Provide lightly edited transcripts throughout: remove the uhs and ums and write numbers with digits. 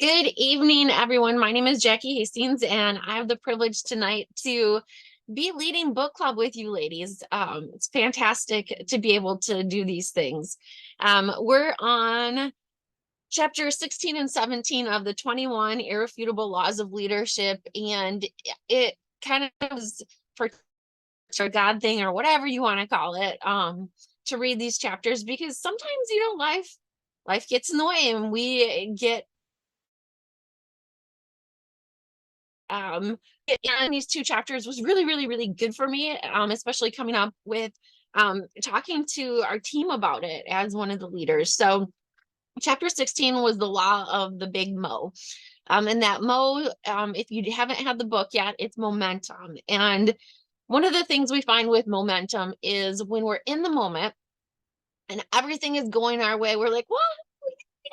Good evening, everyone. My name is Jackie Hastings, and I have the privilege tonight to be leading book club with you ladies. It's fantastic to be able to do these things. We're on chapter 16 and 17 of the 21 Irrefutable Laws of Leadership, and it kind of is for a God thing or whatever you want to call it, to read these chapters because sometimes, life gets in the way and we get um and these two chapters was really really good for me, especially coming up with talking to our team about it as one of the leaders. So chapter 16 was the law of the big mo, and that mo, if you haven't had the book yet, it's momentum. And one of the things we find with momentum is when we're in the moment and everything is going our way, we're like, what?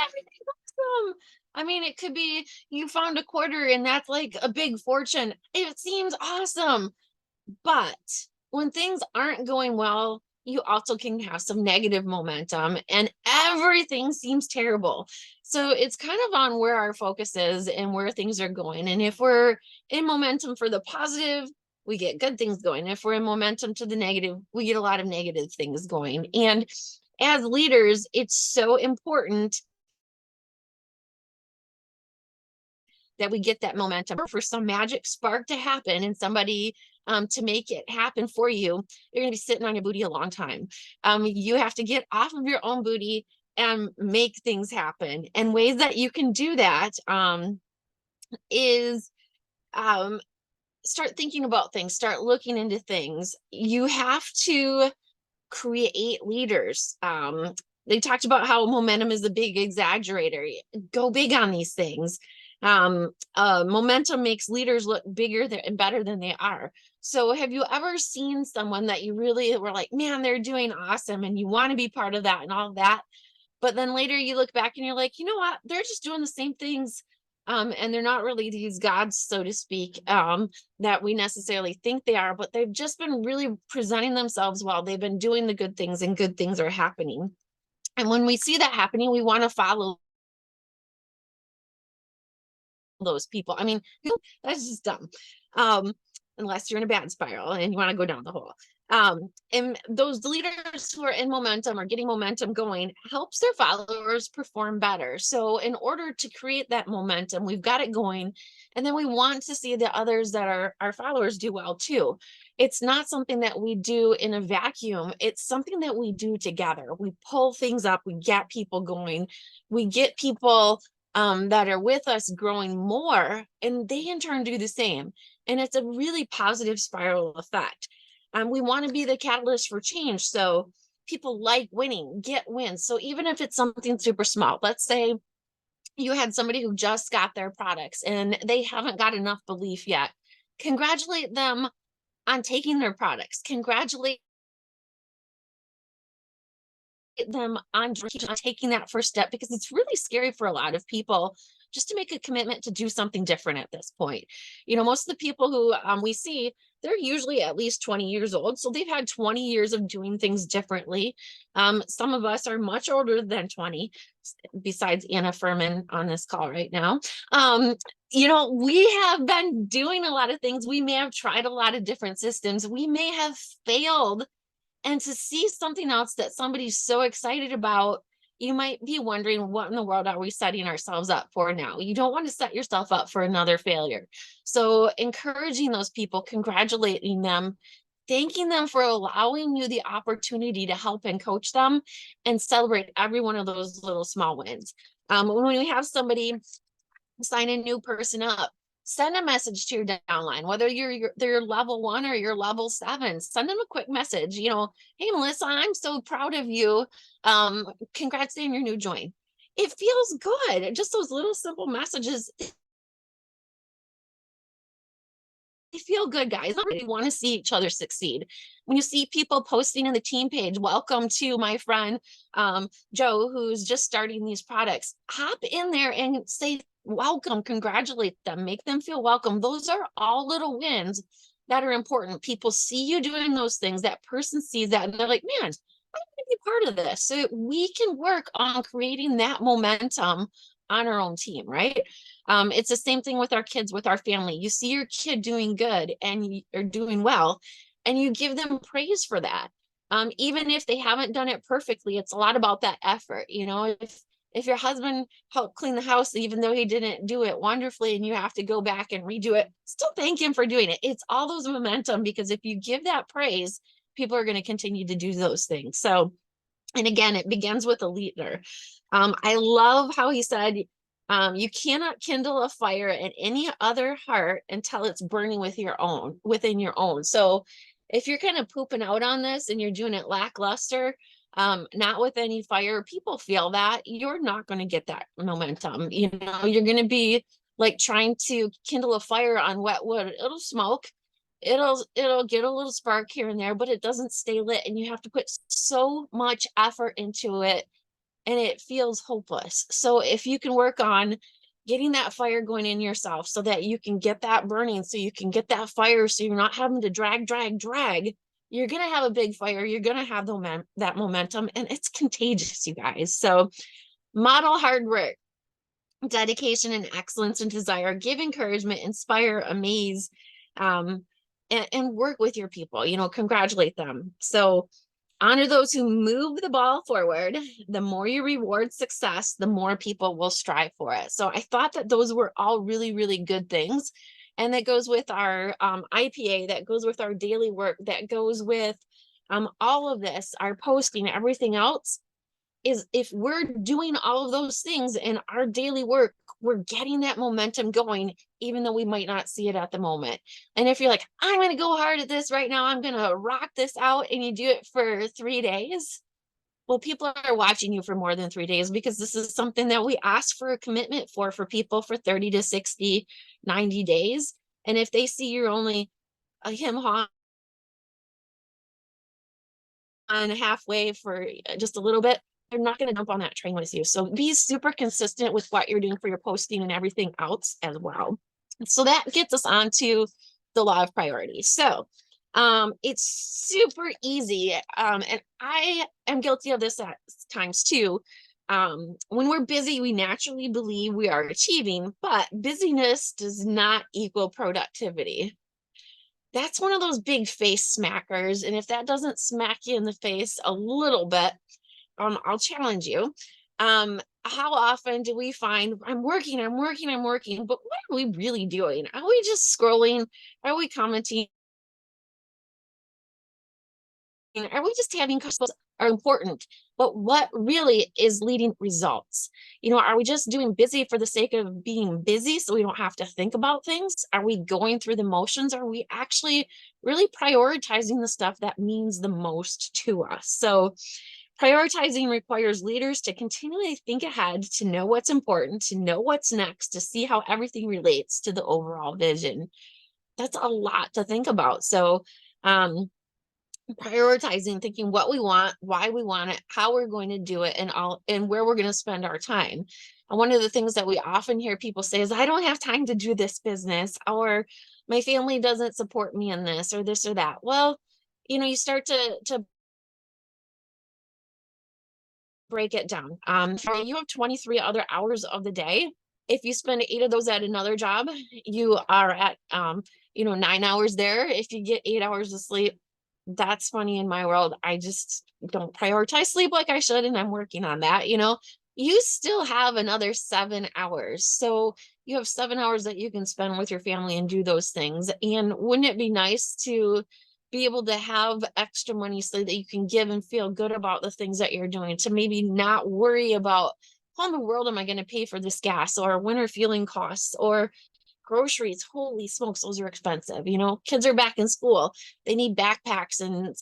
Everything's awesome. I mean, it could be you found a quarter and that's like a big fortune. It seems awesome. But when things aren't going well, you also can have some negative momentum and everything seems terrible. So it's kind of on where our focus is and where things are going. And if we're in momentum for the positive, we get good things going. If we're in momentum to the negative, we get a lot of negative things going. And as leaders, it's so important that we get that momentum for some magic spark to happen and somebody to make it happen for you. You're going to be sitting on your booty a long time. You have to get off of your own booty and make things happen. And ways that you can do that is um, start thinking about things, start looking into things. You have to create leaders. They talked about how momentum is a big exaggerator. Go big on these things. Momentum makes leaders look bigger and better than they are. So have you ever seen someone that you really were like, man, they're doing awesome and you want to be part of that and all of that, but then later you look back and you're like, you know what, they're just doing the same things, and they're not really these gods, so to speak, that we necessarily think they are, but they've just been really presenting themselves well. They've been doing the good things and good things are happening. And when we see that happening, we want to follow those people. I mean, that's just dumb. Um, Unless you're in a bad spiral and you want to go down the hole. And those leaders who are in momentum or getting momentum going helps their followers perform better. So in order to create that momentum, we've got it going. And then we want to see the others that are our followers do well too. It's not something that we do in a vacuum. It's something that we do together. We pull things up, we get people going, we get people that are with us growing more, and they in turn do the same. And it's a really positive spiral effect. We want to be the catalyst for change. So people like winning, get wins. So even if it's something super small, let's say you had somebody who just got their products and they haven't got enough belief yet. Congratulate them on taking their products. Congratulate them on taking that first step, because it's really scary for a lot of people just to make a commitment to do something different at this point. Most of the people who we see, they're usually at least 20 years old. So they've had 20 years of doing things differently. Some of us are much older than 20, besides Anna Furman on this call right now. We have been doing a lot of things. We may have tried a lot of different systems. We may have failed, and to see something else that somebody's so excited about, you might be wondering, what in the world are we setting ourselves up for now? You don't want to set yourself up for another failure. So encouraging those people, congratulating them, thanking them for allowing you the opportunity to help and coach them, and celebrate every one of those little small wins. When we have somebody sign a new person up, send a message to your downline, whether they're level 1 or you're level 7. Send them a quick message. Hey Melissa, I'm so proud of you. Congrats on your new join. It feels good. Just those little simple messages, they feel good, guys. We want to see each other succeed. When you see people posting in the team page, welcome to my friend Joe, who's just starting these products, hop in there and say welcome, congratulate them, make them feel welcome. Those are all little wins that are important. People see you doing those things, that person sees that, and they're like, man, I want to be part of this. So we can work on creating that momentum on our own team, right? It's the same thing with our kids, with our family. You see your kid doing good and are doing well, and you give them praise for that. Even if they haven't done it perfectly, it's a lot about that effort. If your husband helped clean the house, even though he didn't do it wonderfully, and you have to go back and redo it, still thank him for doing it. It's all those momentum, because if you give that praise, people are going to continue to do those things. So, and again, it begins with a leader. I love how he said, you cannot kindle a fire in any other heart until it's burning within your own. So if you're kind of pooping out on this and you're doing it lackluster, not with any fire, people feel that you're not going to get that momentum. You're going to be like trying to kindle a fire on wet wood. It'll smoke, it'll get a little spark here and there, but it doesn't stay lit, and you have to put so much effort into it, and it feels hopeless. So if you can work on getting that fire going in yourself so that you can get that burning, so you can get that fire, so you're not having to drag, you're going to have a big fire. You're going to have that momentum, and it's contagious, you guys. So model hard work, dedication, and excellence and desire. Give encouragement, inspire, amaze, and work with your people, congratulate them. So honor those who move the ball forward. The more you reward success, the more people will strive for it. So I thought that those were all really, really good things. And that goes with our IPA, that goes with our daily work, that goes with all of this, our posting, everything else. Is if we're doing all of those things in our daily work, we're getting that momentum going, even though we might not see it at the moment. And if you're like, I'm going to go hard at this right now, I'm going to rock this out, and you do it for 3 days, well, people are watching you for more than 3 days, because this is something that we ask for a commitment for people for 30 to 60, 90 days. And if they see you're only a him haw on halfway for just a little bit, they're not going to jump on that train with you. So be super consistent with what you're doing for your posting and everything else as well. So that gets us on to the law of priorities. So it's super easy. And I am guilty of this at times too. When we're busy, we naturally believe we are achieving, but busyness does not equal productivity. That's one of those big face smackers. And if that doesn't smack you in the face a little bit, I'll challenge you. How often do we find I'm working, but what are we really doing? Are we just scrolling? Are we commenting? Are we just having conversations are important, but what really is leading results? Are we just doing busy for the sake of being busy so we don't have to think about things? Are we going through the motions? Are we actually really prioritizing the stuff that means the most to us? So prioritizing requires leaders to continually think ahead, to know what's important, to know what's next, to see how everything relates to the overall vision. That's a lot to think about. So prioritizing, thinking what we want, why we want it, how we're going to do it, and where we're going to spend our time. And one of the things that we often hear people say is, I don't have time to do this business, or my family doesn't support me in this or this or that. Well, you start to break it down. You have 23 other hours of the day. If you spend 8 of those at another job, you are at 9 hours there. If you get 8 hours of sleep, that's funny in my world. I just don't prioritize sleep like I should, and I'm working on that. You still have another 7 hours. So you have 7 hours that you can spend with your family and do those things. And wouldn't it be nice to be able to have extra money so that you can give and feel good about the things that you're doing, to maybe not worry about how in the world am I going to pay for this gas, or winter fueling costs, or groceries? Holy smokes, those are expensive. Kids are back in school. They need backpacks and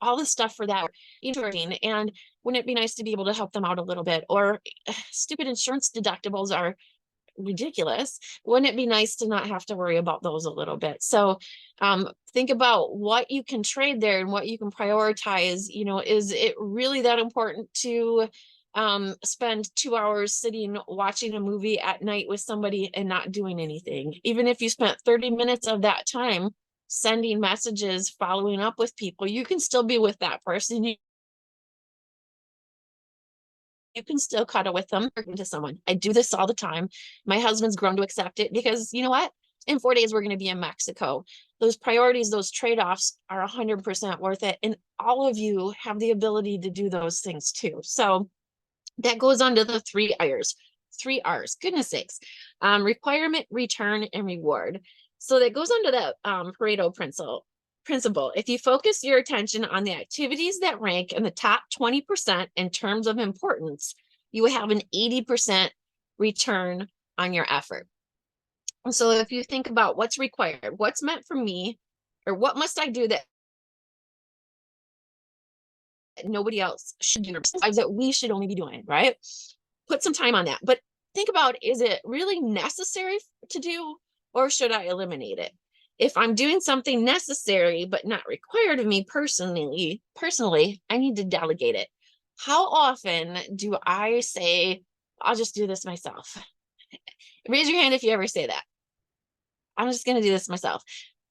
all this stuff for that. And wouldn't it be nice to be able to help them out a little bit? Or stupid insurance deductibles are ridiculous. Wouldn't it be nice to not have to worry about those a little bit? So think about what you can trade there and what you can prioritize. Is it really that important to spend 2 hours sitting watching a movie at night with somebody and not doing anything? Even if you spent 30 minutes of that time sending messages, following up with people, you can still be with that person. you can still cuddle with them to someone. I do this all the time. My husband's grown to accept it because you know what? In 4 days, we're going to be in Mexico. Those priorities, those trade-offs are 100% worth it. And all of you have the ability to do those things too. So that goes on to the 3 R's. 3 R's, goodness sakes. Requirement, return, and reward. So that goes on to the Pareto principle. If you focus your attention on the activities that rank in the top 20% in terms of importance, you will have an 80% return on your effort. And so if you think about what's required, what's meant for me, or what must I do that nobody else should do, that we should only be doing, right? Put some time on that. But think about, is it really necessary to do, or should I eliminate it? If I'm doing something necessary but not required of me personally, I need to delegate it. How often do I say, I'll just do this myself? Raise your hand if you ever say that. I'm just going to do this myself.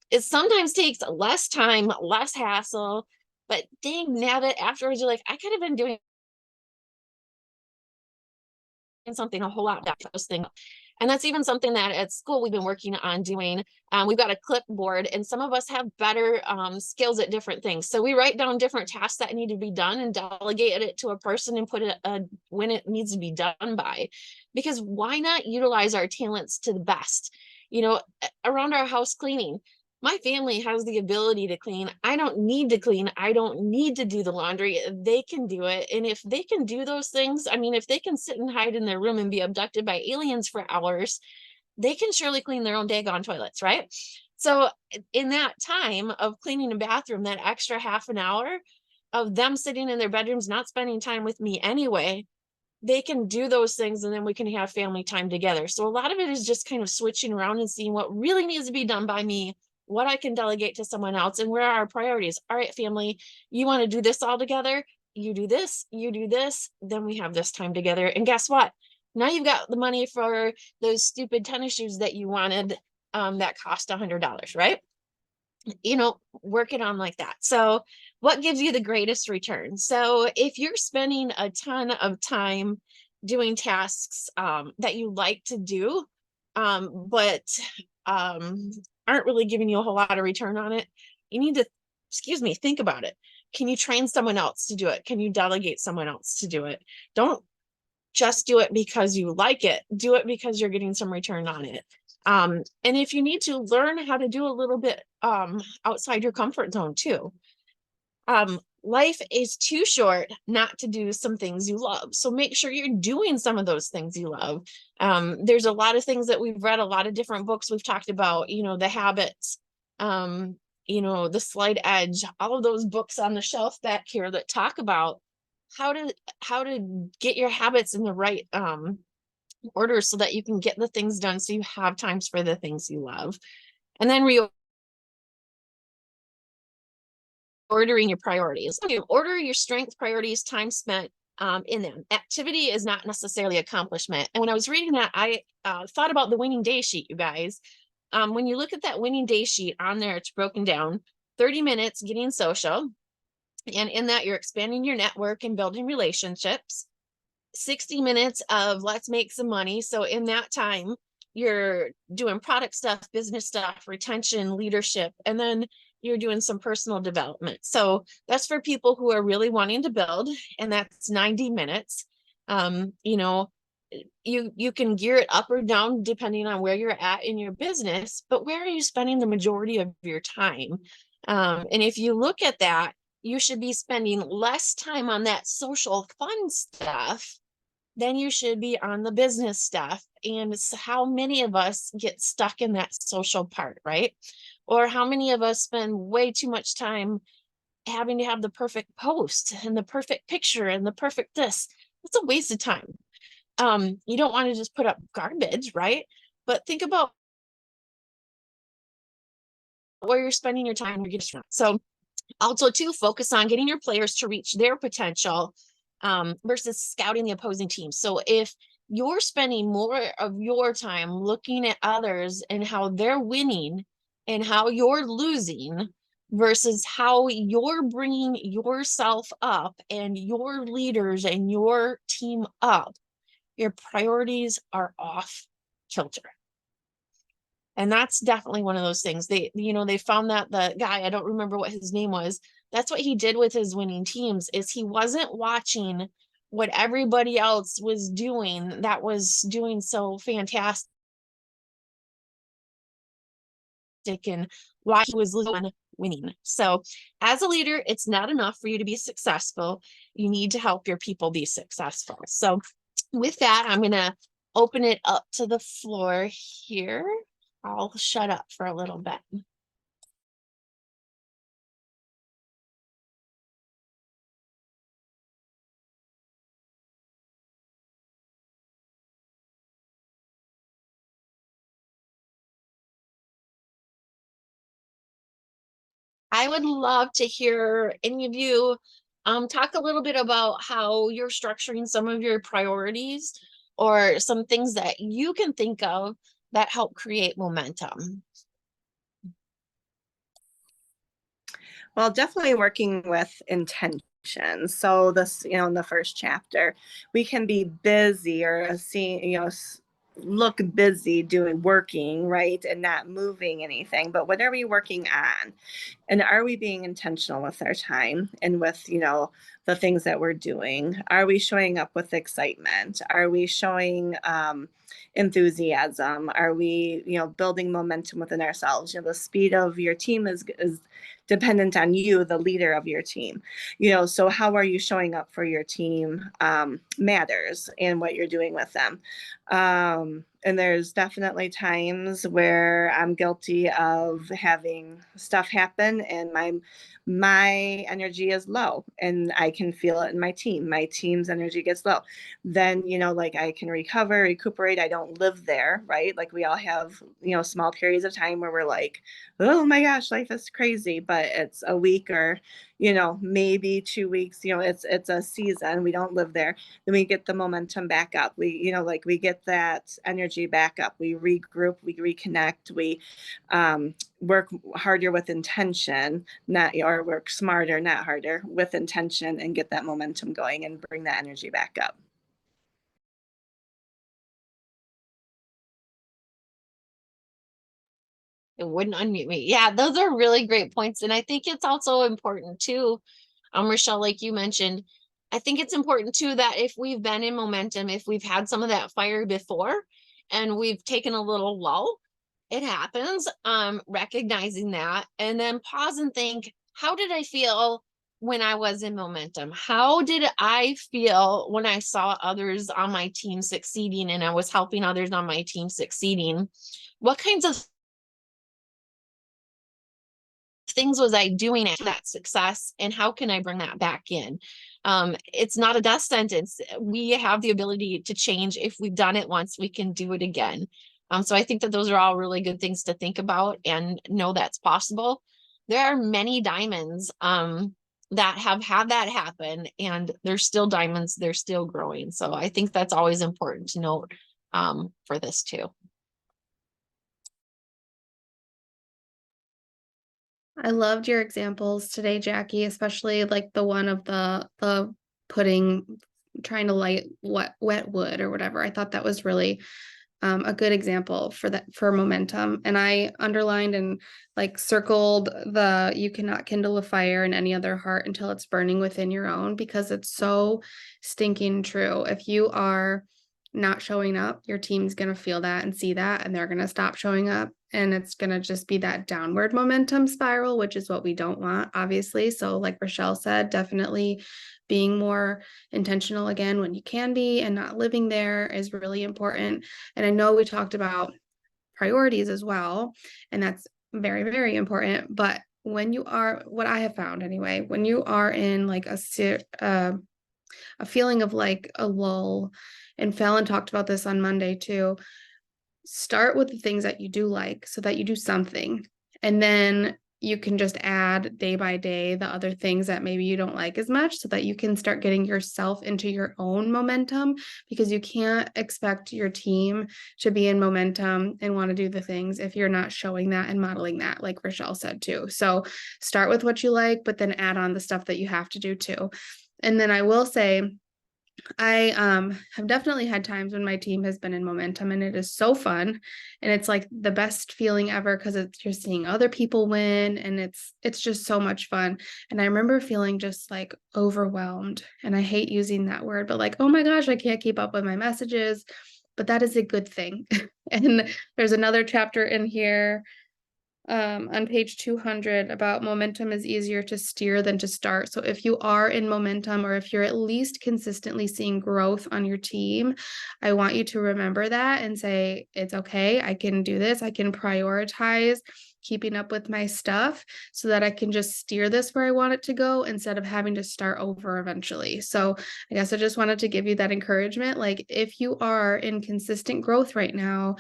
It sometimes takes less time, less hassle, but dang nabbit, afterwards you're like, I could have been doing something a whole lot better. And that's even something that at school we've been working on doing. We've got a clipboard, and some of us have better skills at different things. So we write down different tasks that need to be done and delegate it to a person and put it when it needs to be done by. Because why not utilize our talents to the best? You know, around our house cleaning, my family has the ability to clean. I don't need to clean. I don't need to do the laundry. They can do it. And if they can do those things, I mean, if they can sit and hide in their room and be abducted by aliens for hours, they can surely clean their own daggone toilets, right? So in that time of cleaning a bathroom, that extra half an hour of them sitting in their bedrooms, not spending time with me anyway, they can do those things, and then we can have family time together. So a lot of it is just kind of switching around and seeing what really needs to be done by me, what I can delegate to someone else, and where are our priorities. All right, family, you want to do this all together? You do this, then we have this time together. And guess what? Now you've got the money for those stupid tennis shoes that you wanted that cost $100, right? You know, work it on like that. So what gives you the greatest return? So if you're spending a ton of time doing tasks that you like to do, but aren't really giving you a whole lot of return on it, you need to, think about it. Can you train someone else to do it? Can you delegate someone else to do it? Don't just do it because you like it. Do it because you're getting some return on it. And if you need to, learn how to do a little bit outside your comfort zone too. Life is too short not to do some things you love. So make sure you're doing some of those things you love. There's a lot of things that we've read, a lot of different books we've talked about, you know, the habits, you know, the slight edge, all of those books on the shelf back here that talk about how to get your habits in the right order so that you can get the things done, so you have times for the things you love. And then ordering your priorities. Order your strength priorities, time spent in them. Activity is not necessarily accomplishment. And when I was reading that, I thought about the winning day sheet, you guys. When you look at that winning day sheet on there, it's broken down 30 minutes getting social. And in that, you're expanding your network and building relationships. 60 minutes of let's make some money. So in that time, you're doing product stuff, business stuff, retention, leadership, and then you're doing some personal development. So that's for people who are really wanting to build, and that's 90 minutes. You know, you can gear it up or down depending on where you're at in your business, but where are you spending the majority of your time? And if you look at that, you should be spending less time on that social fun stuff than you should be on the business stuff. And how many of us get stuck in that social part, right? Or how many of us spend way too much time having to have the perfect post and the perfect picture and the perfect this? It's a waste of time. You don't want to just put up garbage, right? But think about where you're spending your time. So also to focus on getting your players to reach their potential versus scouting the opposing team. So if you're spending more of your time looking at others and how they're winning and how you're losing, versus how you're bringing yourself up and your leaders and your team up, your priorities are off kilter. And that's definitely one of those things. They found that the guy, I don't remember what his name was, that's what he did with his winning teams, is he wasn't watching what everybody else was doing that was doing so fantastic, and why he was winning. So as a leader, it's not enough for you to be successful. You need to help your people be successful. So with that, I'm going to open it up to the floor here. I'll shut up for a little bit. I would love to hear any of you talk a little bit about how you're structuring some of your priorities or some things that you can think of that help create momentum. Well, definitely working with intention. So this, in the first chapter, we can be busy or look busy working, right, and not moving anything. But what are we working on? And are we being intentional with our time and with, the things that we're doing? Are we showing up with excitement? Are we showing enthusiasm? Are we, building momentum within ourselves? The speed of your team is dependent on you, the leader of your team. So how are you showing up for your team matters, and what you're doing with them. And there's definitely times where I'm guilty of having stuff happen and my energy is low, and I can feel it in my team. My team's energy gets low. Then, I can recuperate. I don't live there, right? Like we all have, small periods of time where we're like, oh my gosh, life is crazy, but it's a week or, maybe 2 weeks, it's a season. We don't live there. Then we get the momentum back up. We, we get that energy back up. We regroup, we reconnect, we work harder with intention, or work smarter, not harder, with intention, and get that momentum going and bring that energy back up. It wouldn't unmute me. Yeah, those are really great points. And I think it's also important too, Rochelle, like you mentioned, I think it's important too that if we've been in momentum, if we've had some of that fire before and we've taken a little lull, it happens, recognizing that, and then pause and think, how did I feel when I was in momentum? How did I feel when I saw others on my team succeeding and I was helping others on my team succeeding? What kinds of things was I doing at that success, and how can I bring that back in? It's not a death sentence. We have the ability to change. If we've done it once, we can do it again. So I think that those are all really good things to think about and know that's possible. There are many diamonds that have had that happen, and they're still diamonds. They're still growing. So I think that's always important to note for this too. I loved your examples today, Jackie, especially like the one of the trying to light wet wood or whatever. I thought that was really a good example for momentum. And I underlined and like circled the you cannot kindle a fire in any other heart until it's burning within your own, because it's so stinking true. If you are not showing up, your team's going to feel that and see that, and they're going to stop showing up. And it's going to just be that downward momentum spiral, which is what we don't want, obviously. So like Rochelle said, definitely being more intentional again when you can be, and not living there is really important. And I know we talked about priorities as well, and that's very, very important. But when you are, what I have found anyway, when you are in like a feeling of like a lull, and Fallon talked about this on Monday too, start with the things that you do like, so that you do something, and then you can just add day by day the other things that maybe you don't like as much so that you can start getting yourself into your own momentum, because you can't expect your team to be in momentum and want to do the things if you're not showing that and modeling that, like Rochelle said too. So start with what you like, but then add on the stuff that you have to do too. And then I will say, I have definitely had times when my team has been in momentum, and it is so fun, and it's like the best feeling ever because it's you're seeing other people win, and it's just so much fun. And I remember feeling just like overwhelmed, and I hate using that word, but like, oh my gosh, I can't keep up with my messages, but that is a good thing. And there's another chapter in here on page 200 about momentum is easier to steer than to start. So if you are in momentum, or if you're at least consistently seeing growth on your team, I want you to remember that and say, it's okay, I can do this. I can prioritize keeping up with my stuff so that I can just steer this where I want it to go instead of having to start over eventually. So I guess I just wanted to give you that encouragement. Like, if you are in consistent growth right now,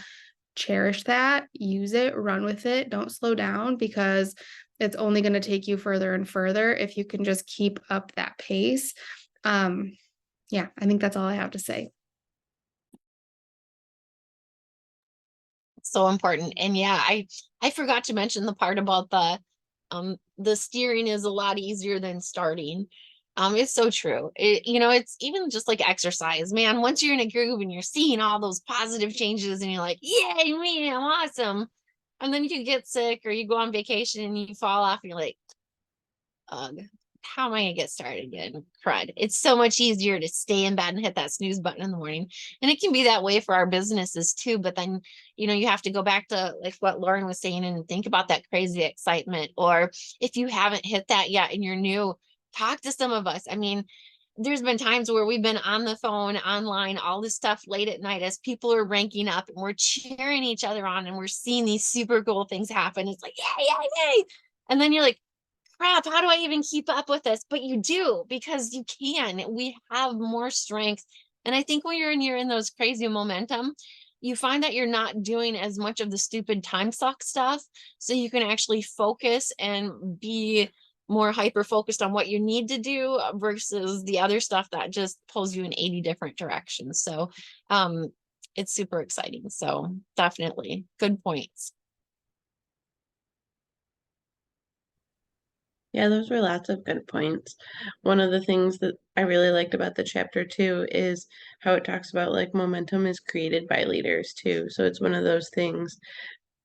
cherish that, use it, run with it, don't slow down, because it's only going to take you further and further if you can just keep up that pace. Yeah, I think that's all I have to say. So important. And yeah, I forgot to mention the part about the steering is a lot easier than starting. It's so true. It's even just like exercise, man. Once you're in a groove and you're seeing all those positive changes and you're like, yay, me, I'm awesome. And then you get sick or you go on vacation and you fall off and you're like, ugh, how am I gonna get started again? Crud. It's so much easier to stay in bed and hit that snooze button in the morning. And it can be that way for our businesses too. But then, you have to go back to like what Lauren was saying and think about that crazy excitement. Or if you haven't hit that yet and you're new, talk to some of us. I mean, there's been times where we've been on the phone, online, all this stuff late at night as people are ranking up and we're cheering each other on and we're seeing these super cool things happen. It's like, yay, yay, yay. And then you're like, crap, how do I even keep up with this? But you do, because you can. We have more strength. And I think when you're in those crazy momentum, you find that you're not doing as much of the stupid time suck stuff. So you can actually focus and be more hyper focused on what you need to do versus the other stuff that just pulls you in 80 different directions. So it's super exciting. So definitely good points. Yeah, those were lots of good points. One of the things that I really liked about the chapter too is how it talks about like momentum is created by leaders too. So it's one of those things.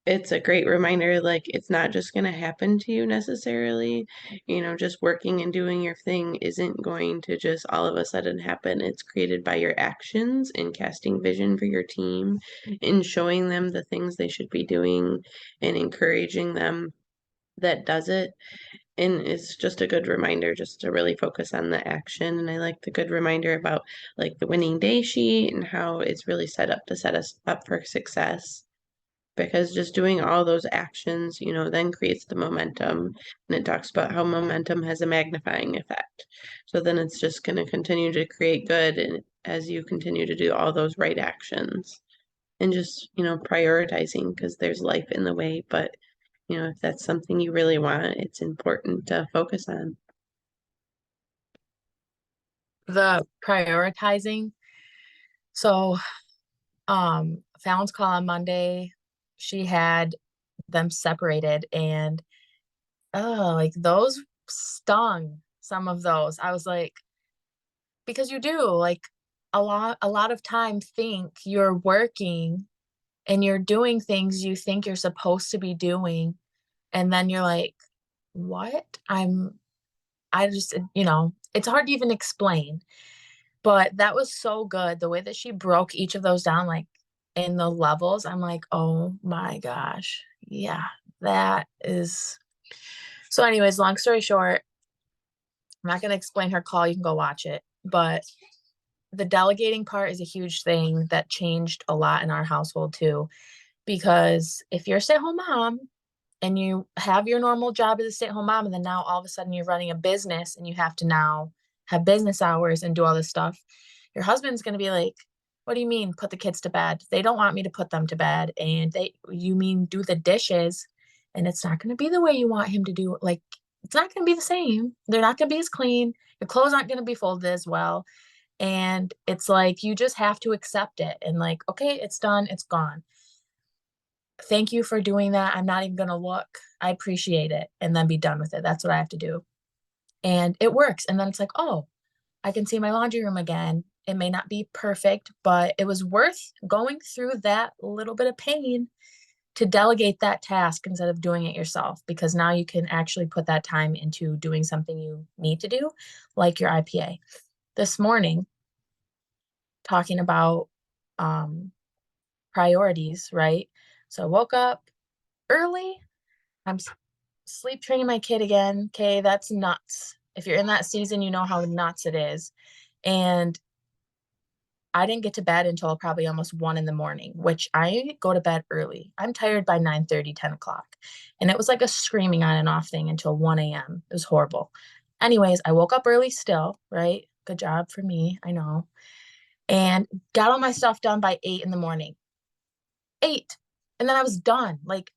It's a great reminder, like it's not just going to happen to you necessarily. Just working and doing your thing isn't going to just all of a sudden happen. It's created by your actions and casting vision for your team and showing them the things they should be doing and encouraging them that does it. And it's just a good reminder just to really focus on the action. And I like the good reminder about like the winning day sheet and how it's really set up to set us up for success. Because just doing all those actions, then creates the momentum. And it talks about how momentum has a magnifying effect. So then it's just going to continue to create good, and as you continue to do all those right actions and just, prioritizing, because there's life in the way. But if that's something you really want, it's important to focus on. The prioritizing. So, Fallon's call on Monday, she had them separated, and like those stung. Some of those, I was like, because you do like a lot of time think you're working and you're doing things you think you're supposed to be doing, and then you're like, what? I just, it's hard to even explain, but that was so good. The way that she broke each of those down, like in the levels, I'm like, oh my gosh. Yeah, that is. So anyways, long story short, I'm not going to explain her call. You can go watch it, but the delegating part is a huge thing that changed a lot in our household too, because if you're a stay-at-home mom and you have your normal job as a stay-at-home mom, and then now all of a sudden you're running a business and you have to now have business hours and do all this stuff, your husband's going to be like, what do you mean put the kids to bed? They don't want me to put them to bed. And you mean do the dishes and it's not going to be the way you want him to do. Like, it's not going to be the same. They're not going to be as clean. Your clothes aren't going to be folded as well. And it's like, you just have to accept it and like, okay, it's done. It's gone. Thank you for doing that. I'm not even going to look. I appreciate it. And then be done with it. That's what I have to do. And it works. And then it's like, oh, I can see my laundry room again. It may not be perfect, but it was worth going through that little bit of pain to delegate that task instead of doing it yourself, because now you can actually put that time into doing something you need to do, like your IPA. This morning, talking about priorities, right? So I woke up early. I'm sleep training my kid again. Okay, that's nuts. If you're in that season, you know how nuts it is. And I didn't get to bed until probably almost 1 a.m, which I go to bed early. I'm tired by 9:30, 10 o'clock. And it was like a screaming on and off thing until 1 a.m. It was horrible. Anyways, I woke up early still, right? Good job for me, I know. And got all my stuff done by 8 a.m. 8. And then I was done. Like,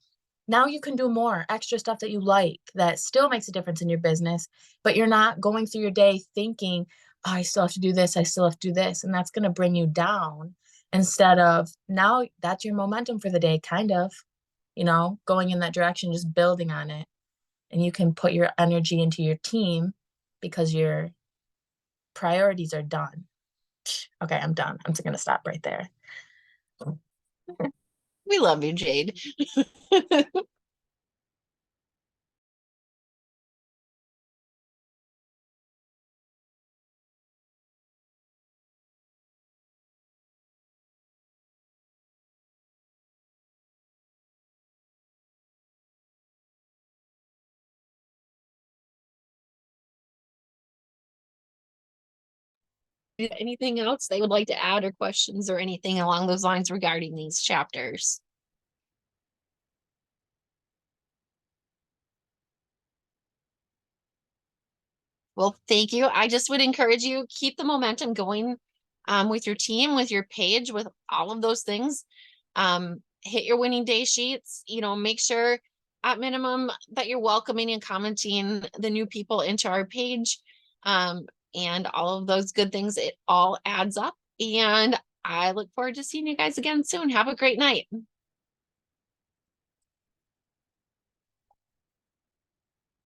now you can do more extra stuff that you like that still makes a difference in your business, but you're not going through your day thinking, oh, I still have to do this. I still have to do this. And that's going to bring you down instead of now that's your momentum for the day, kind of, going in that direction, just building on it. And you can put your energy into your team because your priorities are done. Okay, I'm done. I'm just going to stop right there. We love you, Jade. Anything else they would like to add or questions or anything along those lines regarding these chapters? Well, thank you. I just would encourage you, keep the momentum going with your team, with your page, with all of those things. Hit your winning day sheets, make sure at minimum that you're welcoming and commenting the new people into our page. And all of those good things, it all adds up. And I look forward to seeing you guys again soon. Have a great night.